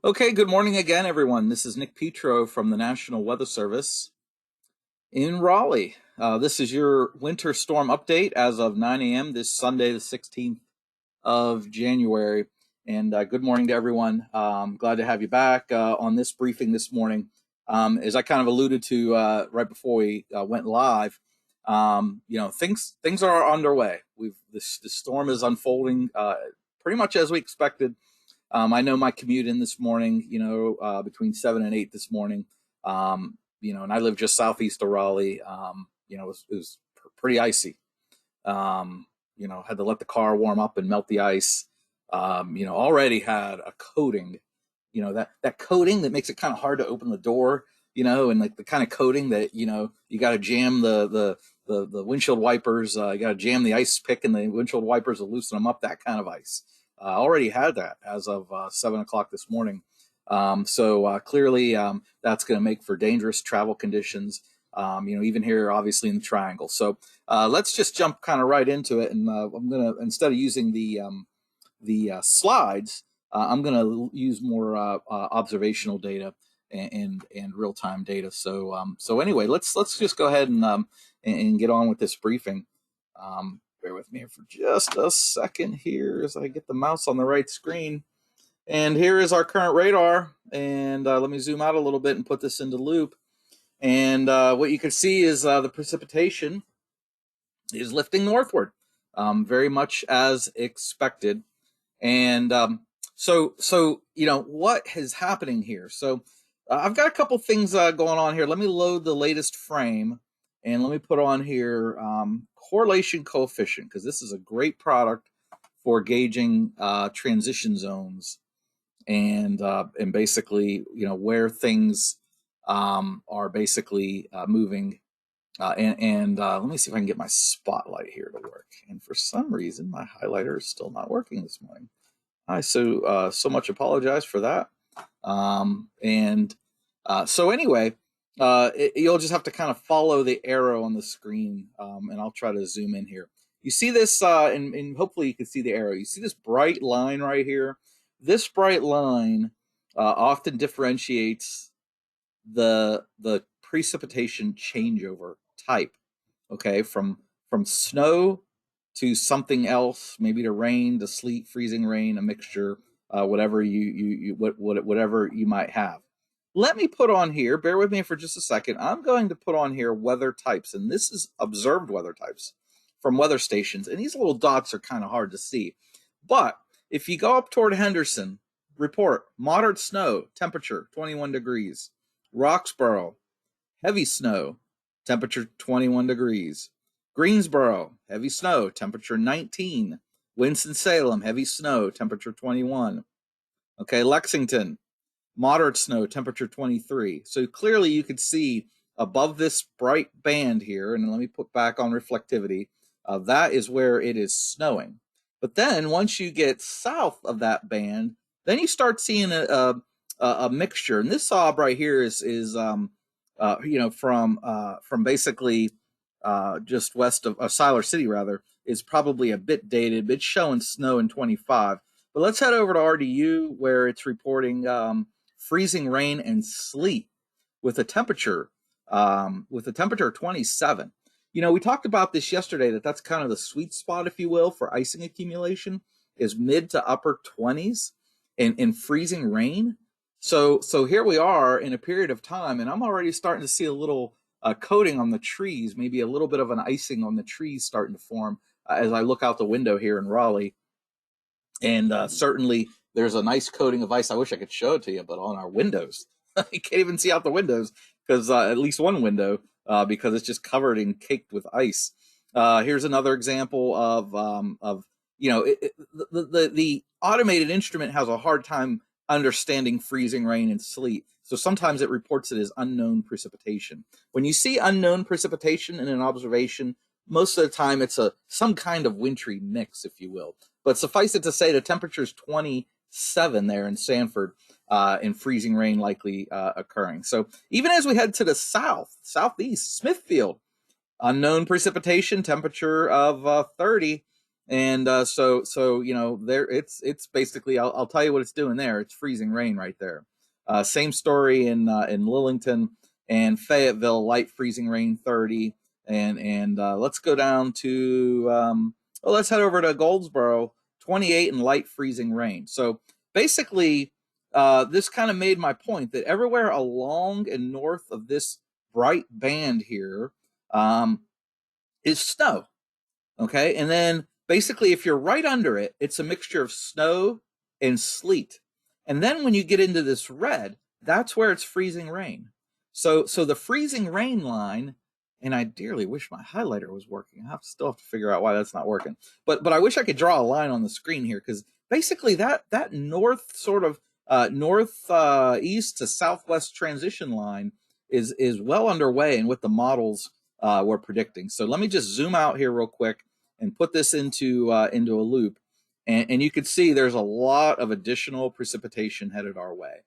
Okay, good morning again, everyone. This is Nick Petro from the National Weather Service in Raleigh. This is your winter storm update as of 9 a.m. this Sunday, the 16th of January. And good morning to everyone. Glad to have you back on this briefing this morning. As I kind of alluded to right before we went live, things are underway. The storm is unfolding pretty much as we expected. I know my commute in this morning, between 7 and 8 this morning, and I live just southeast of Raleigh. It was pretty icy. Had to let the car warm up and melt the ice. Already had a coating, that coating that makes it kind of hard to open the door, and like the kind of coating that, you got to jam the windshield wipers, you got to jam the ice pick in the windshield wipers to loosen them up, that kind of ice. Already had that as of 7 o'clock this morning. So clearly that's going to make for dangerous travel conditions, even here, obviously in the Triangle. So let's just jump kind of right into it. And I'm going to, instead of using the slides, I'm going to use more observational data and real-time data. So anyway, let's just go ahead and get on with this briefing. Bear with me for just a second here as I get the mouse on the right screen. And here is our current radar. And let me zoom out a little bit and put this into loop. And what you can see is the precipitation is lifting northward, very much as expected. And so what is happening here? So I've got a couple things going on here. Let me load the latest frame. And let me put on here correlation coefficient, because this is a great product for gauging transition zones and basically, where things are basically moving. And let me see if I can get my spotlight here to work. And for some reason, my highlighter is still not working this morning. I so much apologize for that. So anyway. You'll just have to kind of follow the arrow on the screen, and I'll try to zoom in here. You see this, and hopefully you can see the arrow. You see this bright line right here? This bright line often differentiates the precipitation changeover type, okay, from snow to something else, maybe to rain, to sleet, freezing rain, a mixture, whatever whatever you might have. Let me put on here, bear with me for just a second, I'm going to put on here weather types, and this is observed weather types from weather stations, and these little dots are kind of hard to see. But if you go up toward Henderson, report moderate snow, temperature 21 degrees. Roxborough, heavy snow, temperature 21 degrees. Greensboro, heavy snow, temperature 19. Winston-Salem, heavy snow, temperature 21. Okay, Lexington, moderate snow, temperature 23. So clearly you could see above this bright band here, and let me put back on reflectivity, that is where it is snowing. But then once you get south of that band, then you start seeing a mixture. And this sob right here is from basically just west of Siler City, rather, is probably a bit dated. It's showing snow in 25. But let's head over to RDU, where it's reporting freezing rain and sleet with a temperature of 27. We talked about this yesterday, that's kind of the sweet spot, if you will, for icing accumulation, is mid to upper 20s and freezing rain. So here we are in a period of time, and I'm already starting to see a little coating on the trees, maybe a little bit of an icing on the trees starting to form as I look out the window here in Raleigh. And certainly there's a nice coating of ice. I wish I could show it to you, but on our windows, you can't even see out the windows, because at least one window, because it's just covered and caked with ice. Here's another example of the automated instrument has a hard time understanding freezing rain and sleet. So sometimes it reports it as unknown precipitation. When you see unknown precipitation in an observation, most of the time it's some kind of wintry mix, if you will. But suffice it to say, the temperature is 27 there in Sanford, and freezing rain likely occurring. So even as we head to the southeast, Smithfield, unknown precipitation, temperature of 30. And so you know, there it's basically, I'll tell you what it's doing there. It's freezing rain right there. Same story in Lillington and Fayetteville, light freezing rain 30. And let's go down to well, let's head over to Goldsboro, 28 and light freezing rain. So basically, this kind of made my point that everywhere along and north of this bright band here is snow. Okay. And then basically, if you're right under it, it's a mixture of snow and sleet. And then when you get into this red, that's where it's freezing rain. So the freezing rain line, and I dearly wish my highlighter was working. I still have to figure out why that's not working. But I wish I could draw a line on the screen here, because basically that north sort of north east to southwest transition line is well underway and what the models we're predicting. So let me just zoom out here real quick and put this into a loop, and you can see there's a lot of additional precipitation headed our way.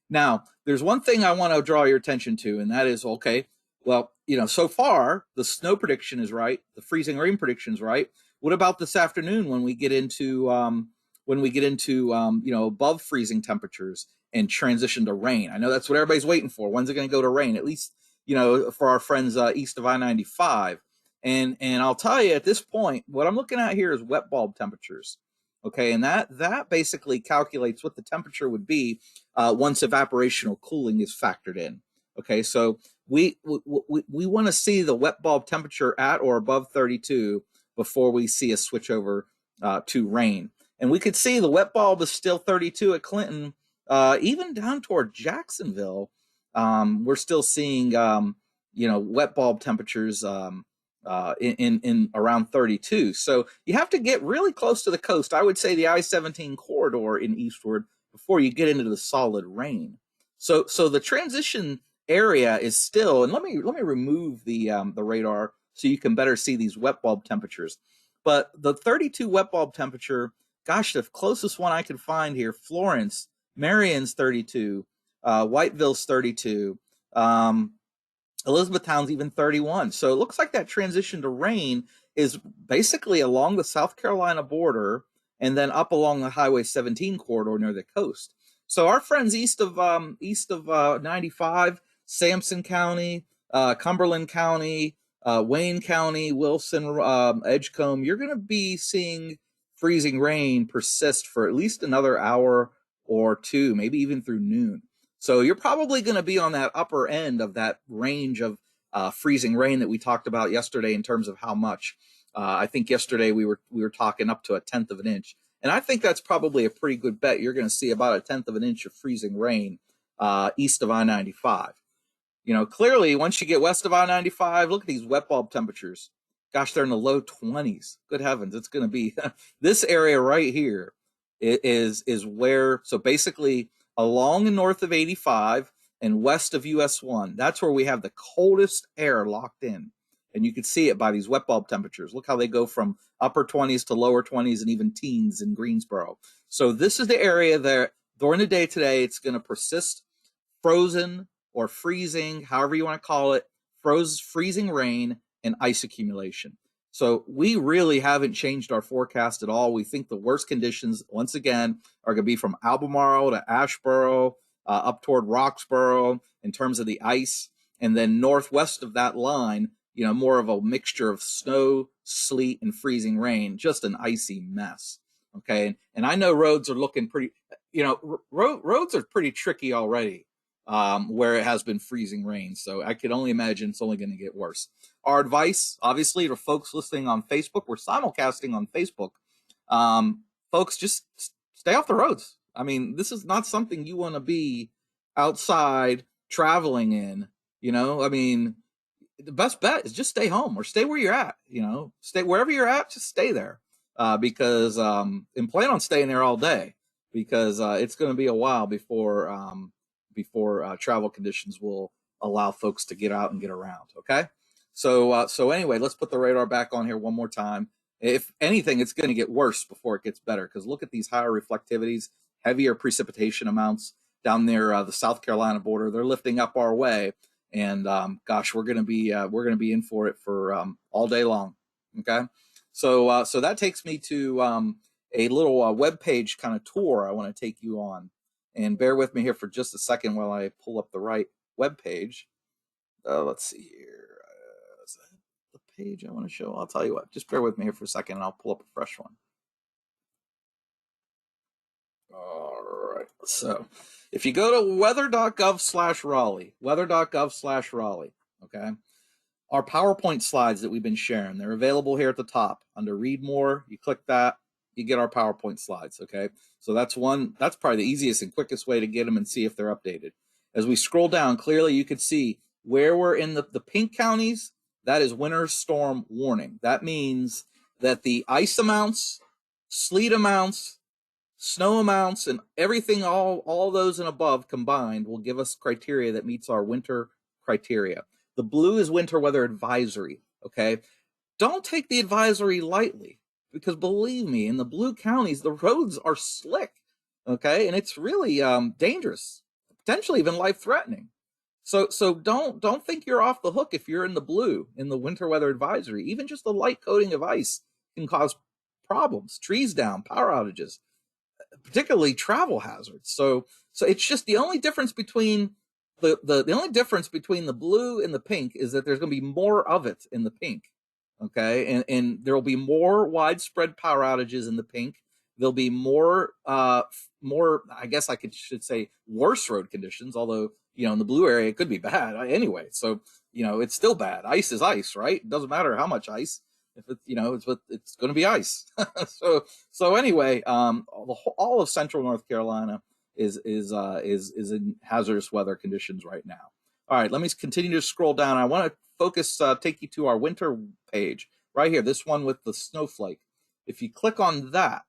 Now, there's one thing I want to draw your attention to, and that is, okay, well, you know, so far the snow prediction is right, the freezing rain prediction is right. What about this afternoon when we get into you know, above freezing temperatures and transition to rain? I know that's what everybody's waiting for. When's it going to go to rain? At least, you know, for our friends east of I-95. And I'll tell you, at this point, what I'm looking at here is wet bulb temperatures. Okay, and that basically calculates what the temperature would be once evaporational cooling is factored in. Okay, so we want to see the wet bulb temperature at or above 32 before we see a switch over to rain. And we could see the wet bulb is still 32 at Clinton, even down toward Jacksonville. We're still seeing you know, wet bulb temperatures in around 32. So you have to get really close to the coast. I would say the I-17 corridor in eastward before you get into the solid rain. So the transition area is still, and let me remove the radar so you can better see these wet bulb temperatures. But the 32 wet bulb temperature, gosh, the closest one I could find here, Florence, Marion's 32, Whiteville's 32. Elizabethtown's even 31. So it looks like that transition to rain is basically along the South Carolina border and then up along the Highway 17 corridor near the coast. So our friends east of 95, Sampson County, Cumberland County, Wayne County, Wilson, Edgecombe, you're going to be seeing freezing rain persist for at least another hour or two, maybe even through noon. So you're probably going to be on that upper end of that range of freezing rain that we talked about yesterday in terms of how much. I think yesterday we were talking up to 1/10 of an inch, and I think that's probably a pretty good bet. You're going to see about 1/10 of an inch of freezing rain east of I-95. You know, clearly once you get west of I-95, look at these wet bulb temperatures. Gosh, they're in the low 20s. Good heavens, it's going to be this area right here is where. So basically, along and north of 85 and west of US 1, that's where we have the coldest air locked in. And you can see it by these wet bulb temperatures. Look how they go from upper 20s to lower 20s and even teens in Greensboro. So this is the area that during the day today, it's going to persist frozen or freezing, however you want to call it, freezing rain and ice accumulation. So we really haven't changed our forecast at all. We think the worst conditions, once again, are going to be from Albemarle to Asheboro, up toward Roxborough in terms of the ice. And then northwest of that line, you know, more of a mixture of snow, sleet, and freezing rain, just an icy mess. Okay. And I know roads are looking pretty, you know, roads are pretty tricky already where it has been freezing rain. So I could only imagine it's only going to get worse. Our advice, obviously, to folks listening on Facebook, we're simulcasting on Facebook. Folks, just stay off the roads. I mean, this is not something you want to be outside traveling in. You know, I mean, the best bet is just stay home or stay where you're at. You know, stay wherever you're at, just stay there because and plan on staying there all day because it's going to be a while before travel conditions will allow folks to get out and get around. Okay. So anyway, let's put the radar back on here one more time. If anything, it's going to get worse before it gets better because look at these higher reflectivities, heavier precipitation amounts down there, the South Carolina border. They're lifting up our way, and gosh, we're going to be in for it for all day long. Okay, So that takes me to a little web page kind of tour I want to take you on. And bear with me here for just a second while I pull up the right web page. Let's see here. Is that the page I want to show? I'll tell you what. Just bear with me here for a second, and I'll pull up a fresh one. All right. So if you go to weather.gov/Raleigh, weather.gov/Raleigh, okay, our PowerPoint slides that we've been sharing, they're available here at the top under Read More. You click that, you get our PowerPoint slides, okay? So that's probably the easiest and quickest way to get them and see if they're updated. As we scroll down, clearly you can see where we're in the pink counties, that is winter storm warning. That means that the ice amounts, sleet amounts, snow amounts, and everything, all those and above combined will give us criteria that meets our winter criteria. The blue is winter weather advisory, okay? Don't take the advisory lightly, because believe me, in the blue counties, the roads are slick, okay? And it's really dangerous, potentially even life-threatening. So don't think you're off the hook if you're in the blue, in the winter weather advisory. Even just a light coating of ice can cause problems, trees down, power outages, particularly travel hazards. So it's just the only difference between the only difference between the blue and the pink is that there's going to be more of it in the pink, okay, and there will be more widespread power outages in the pink. There'll be more I guess should say worse road conditions, although in the blue area it could be bad anyway. So it's still bad. Ice is ice, right? It doesn't matter how much ice. If it's going to be ice. so anyway, all of central North Carolina is in hazardous weather conditions right now. All right, let me continue to scroll down. I want to focus, take you to our winter page right here. This one with the snowflake. If you click on that,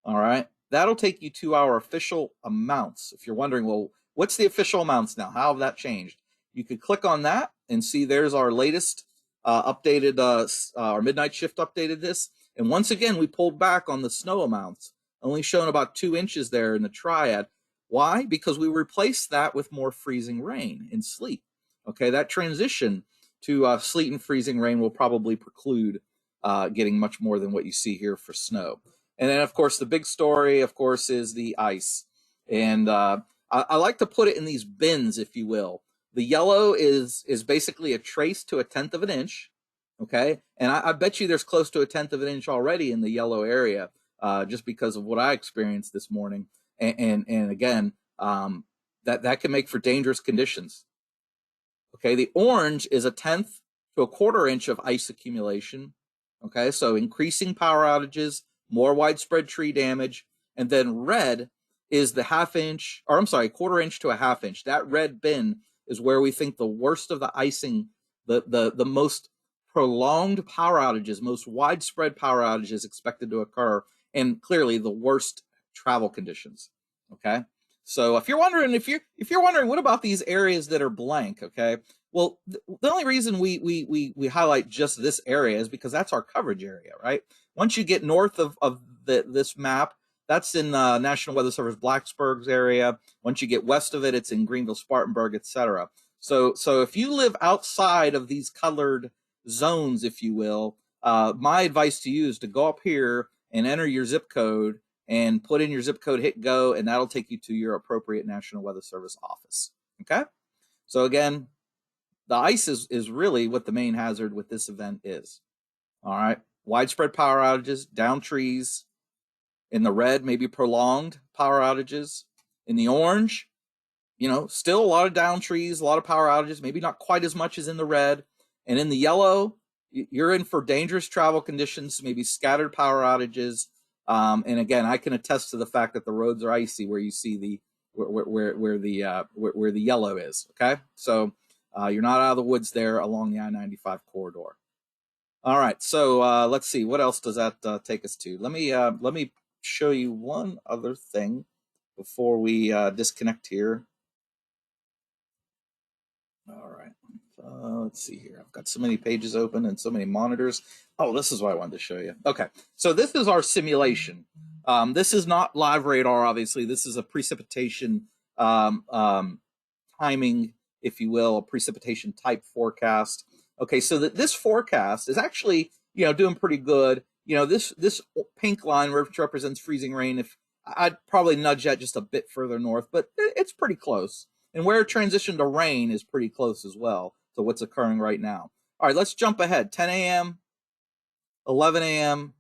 all right, that'll take you to our official amounts. If you're wondering, well, what's the official amounts now? How have that changed? You could click on that and see there's our latest updated, our midnight shift updated this. And once again, we pulled back on the snow amounts, only showing about 2 inches there in the triad. Why? Because we replaced that with more freezing rain and sleet. Okay, that transition to sleet and freezing rain will probably preclude getting much more than what you see here for snow. And then, of course, the big story, of course, is the ice. And I like to put it in these bins, if you will. The yellow is basically a trace to 1/10 of an inch, okay? And I bet you there's close to 1/10 of an inch already in the yellow area, just because of what I experienced this morning. And again, that can make for dangerous conditions. Okay, the orange is 1/10 to 1/4 inch of ice accumulation. Okay, so increasing power outages, more widespread tree damage, and then red is the 1/2 inch, or I'm sorry, 1/4 inch to 1/2 inch. That red bin is where we think the worst of the icing, the most prolonged power outages, most widespread power outages expected to occur, and clearly the worst travel conditions. Okay, so if you're wondering what about these areas that are blank, okay, well, the only reason we highlight just this area is because that's our coverage area, right? Once you get north of this map, that's in National Weather Service Blacksburg's area. Once you get west of it, it's in Greenville, Spartanburg, etc. So if you live outside of these colored zones, if you will, my advice to you is to go up here and enter your zip code and put in your zip code, hit go, and that'll take you to your appropriate National Weather Service office. Okay? So again, the ice is really what the main hazard with this event is. All right? Widespread power outages, down trees. In the red, maybe prolonged power outages. In the orange, still a lot of down trees, a lot of power outages, maybe not quite as much as in the red. And in the yellow, you're in for dangerous travel conditions, maybe scattered power outages. And again, I can attest to the fact that the roads are icy where you see where the yellow is. Okay, so you're not out of the woods there along the I-95 corridor. All right, so let's see, what else does that take us to? Let me show you one other thing before we disconnect here. All right, let's see here. I've got so many pages open and so many monitors. Oh, this is what I wanted to show you. Okay, so this is our simulation. This is not live radar, obviously. This is a precipitation timing, if you will, a precipitation type forecast. Okay, so this forecast is actually, doing pretty good. you know, this pink line, which represents freezing rain, if I'd probably nudge that just a bit further north, but it's pretty close. And where it transitioned to rain is pretty close as well to what's occurring right now. All right, let's jump ahead. 10 a.m., 11 a.m.,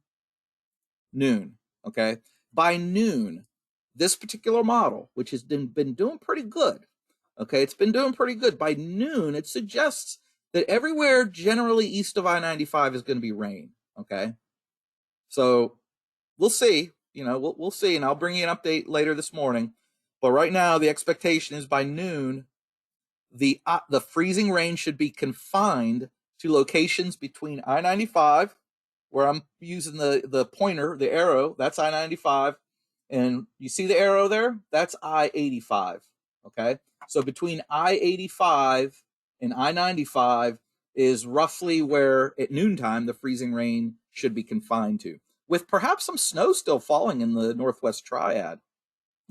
noon, okay? By noon, this particular model, which has been doing pretty good, okay? It's been doing pretty good. By noon, it suggests that everywhere generally east of I-95 is going to be rain, okay? So we'll see. You know, we'll see, and I'll bring you an update later this morning. But right now, the expectation is by noon, the freezing rain should be confined to locations between I-95, where I'm using the pointer, the arrow, that's I-95. And you see the arrow there? That's I-85, okay? So between I-85 and I-95 is roughly where, at noontime, the freezing rain should be confined to, with perhaps some snow still falling in the Northwest Triad.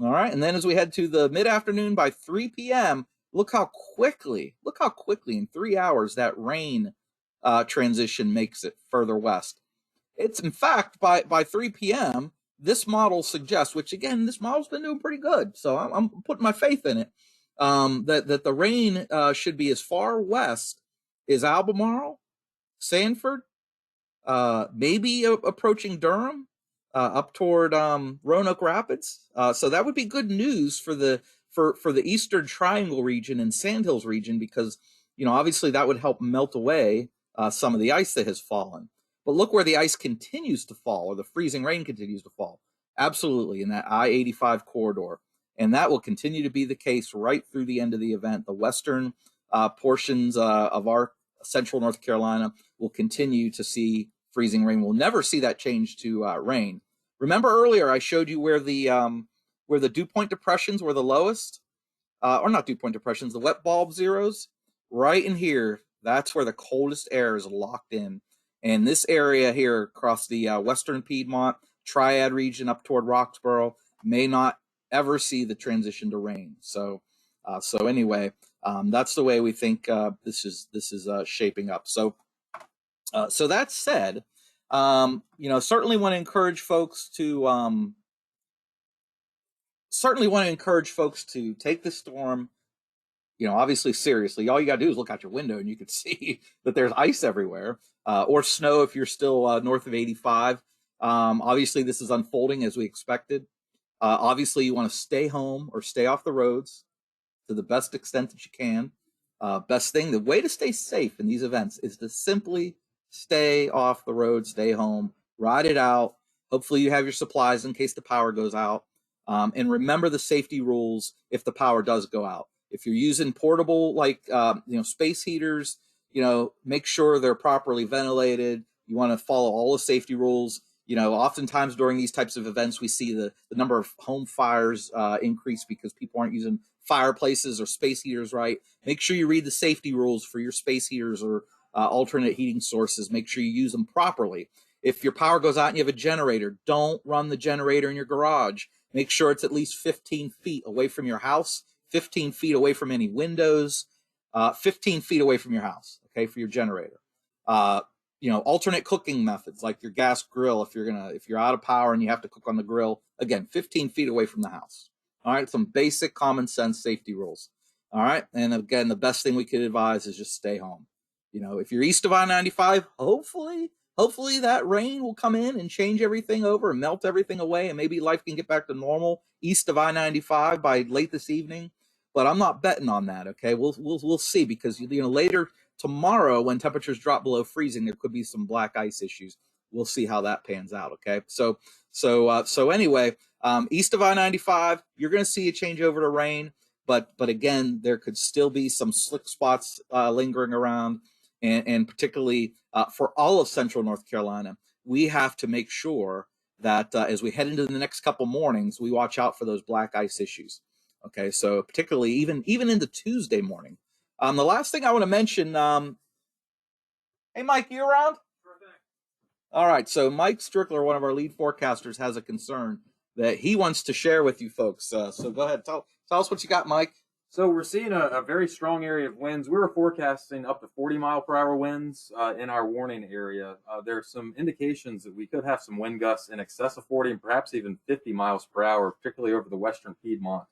All right, and then as we head to the mid-afternoon by 3 p.m., look how quickly in 3 hours that rain transition makes it further west. It's, in fact, by 3 p.m., this model suggests, which again, this model's been doing pretty good, so I'm putting my faith in it, that the rain should be as far west as Albemarle, Sanford, maybe approaching Durham, up toward Roanoke Rapids. So that would be good news for the Eastern Triangle region and Sandhills region, because, you know, obviously that would help melt away some of the ice that has fallen. But look where the ice continues to fall, or the freezing rain continues to fall. Absolutely, in that I-85 corridor. And that will continue to be the case right through the end of the event. The western portions of our central North Carolina will continue to see freezing rain. We'll never see that change to rain. Remember earlier I showed you where the dew point depressions were the lowest? Or not dew point depressions, the wet bulb zeros? Right in here, that's where the coldest air is locked in. And this area here across the western Piedmont, Triad region up toward Roxborough may not ever see the transition to rain. So anyway, that's the way we think this is shaping up. So that said, you know, certainly want to encourage folks to take the storm, you know, obviously seriously. All you got to do is look out your window and you can see that there's ice everywhere, or snow if you're still north of 85. Obviously, this is unfolding as we expected. Obviously, you want to stay home or stay off the roads to the best extent that you can. Best thing, the way to stay safe in these events is to simply stay off the road, stay home, ride it out. Hopefully you have your supplies in case the power goes out. And remember the safety rules if the power does go out. If you're using portable, like, you know, space heaters, you know, make sure they're properly ventilated. You want to follow all the safety rules. You know, oftentimes during these types of events, we see the number of home fires increase because people aren't using fireplaces or space heaters right. Make sure you read the safety rules for your space heaters or alternate heating sources. Make sure you use them properly. If your power goes out and you have a generator, don't run the generator in your garage. Make sure it's at least 15 feet away from your house, 15 feet away from any windows, 15 feet away from your house, okay, for your generator. You know, alternate cooking methods like your gas grill, if you're out of power and you have to cook on the grill, again, 15 feet away from the house. All right, some basic common sense safety rules. All right, and again, the best thing we could advise is just stay home. You know, if you're east of I-95, hopefully that rain will come in and change everything over and melt everything away, and maybe life can get back to normal east of I-95 by late this evening. But I'm not betting on that. Okay, we'll see, because, you know, later tomorrow when temperatures drop below freezing, there could be some black ice issues. We'll see how that pans out. Okay, so anyway, east of I-95, you're going to see a change over to rain, but again, there could still be some slick spots lingering around, and particularly for all of central North Carolina, we have to make sure that as we head into the next couple mornings, we watch out for those black ice issues. Okay, so particularly even into Tuesday morning. The last thing I want to mention, hey, Mike, you around? Sure thing. All right, so Mike Strickler, one of our lead forecasters, has a concern that he wants to share with you folks. So go ahead, tell us what you got, Mike. So we're seeing a very strong area of winds. We were forecasting up to 40-mile-per-hour winds in our warning area. There are some indications that we could have some wind gusts in excess of 40 and perhaps even 50 miles per hour, particularly over the western Piedmont,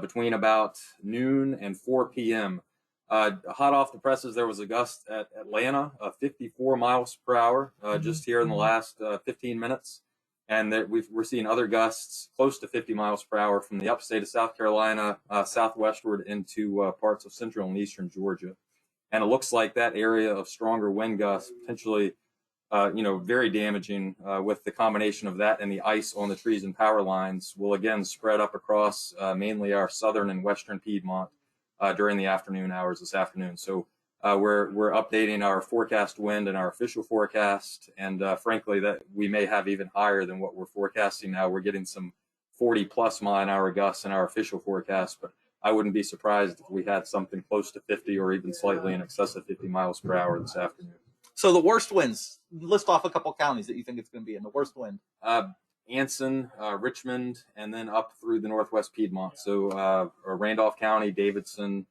between about noon and 4 p.m. Hot off the presses, there was a gust at Atlanta of 54 miles per hour just here in the last 15 minutes. And that we're seeing other gusts close to 50 miles per hour from the upstate of South Carolina southwestward into parts of central and eastern Georgia. And it looks like that area of stronger wind gusts potentially, very damaging with the combination of that and the ice on the trees and power lines will again spread up across mainly our southern and western Piedmont during the afternoon hours this afternoon. So we're updating our forecast wind and our official forecast, and frankly, that we may have even higher than what we're forecasting now. We're getting some 40-plus mile-an-hour gusts in our official forecast, but I wouldn't be surprised if we had something close to 50 or even slightly in excess of 50 miles per hour this afternoon. So the worst winds, list off a couple counties that you think it's going to be in the worst wind. Anson, Richmond, and then up through the northwest Piedmont. So Randolph County, Davidson,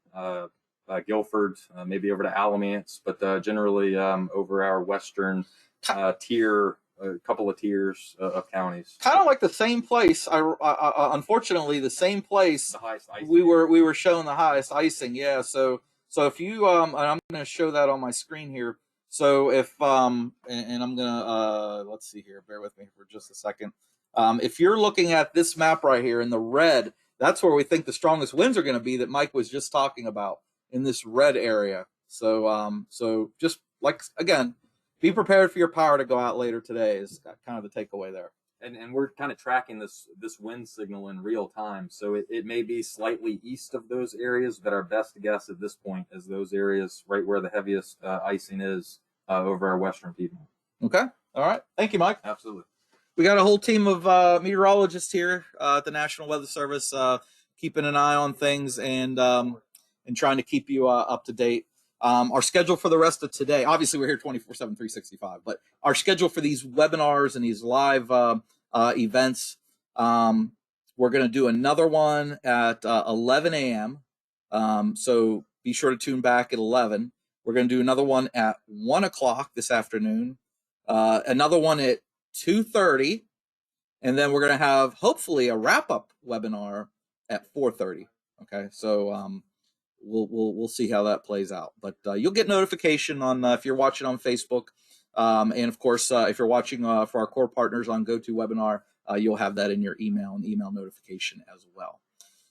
Guilford, maybe over to Alamance, but generally over our western tier, a couple of tiers of counties. Kind of like the same place. Unfortunately, the same place. The highest icing. We were showing the highest icing. Yeah. So if you and I'm going to show that on my screen here. So if and I'm gonna let's see here. Bear with me for just a second. If you're looking at this map right here in the red, that's where we think the strongest winds are going to be that Mike was just talking about. In this red area. So just like, again, be prepared for your power to go out later today is kind of the takeaway there. And we're kind of tracking this wind signal in real time. So it may be slightly east of those areas, but our best guess at this point is those areas right where the heaviest icing is over our western Piedmont. Okay. All right. Thank you, Mike. Absolutely. We got a whole team of meteorologists here at the National Weather Service keeping an eye on things and trying to keep you up to date. Our schedule for the rest of today, obviously we're here 24/7, 365, but our schedule for these webinars and these live events, we're going to do another one at 11 a.m. So be sure to tune back at 11. We're going to do another one at 1 o'clock this afternoon, another one at 2:30, and then we're going to have hopefully a wrap-up webinar at 4:30. Okay, so we'll see how that plays out, but you'll get notification on if you're watching on Facebook, and of course if you're watching for our core partners on GoToWebinar, you'll have that in your email and email notification as well.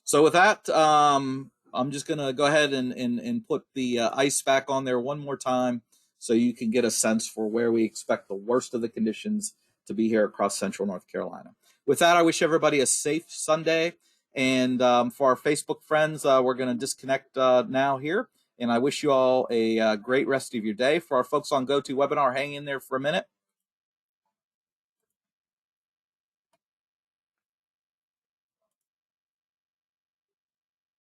So with that, I'm just gonna go ahead and put the ice back on there one more time so you can get a sense for where we expect the worst of the conditions to be here across central North Carolina. With that, I wish everybody a safe Sunday. And for our Facebook friends, we're going to disconnect now here. And I wish you all a great rest of your day. For our folks on GoToWebinar, hang in there for a minute.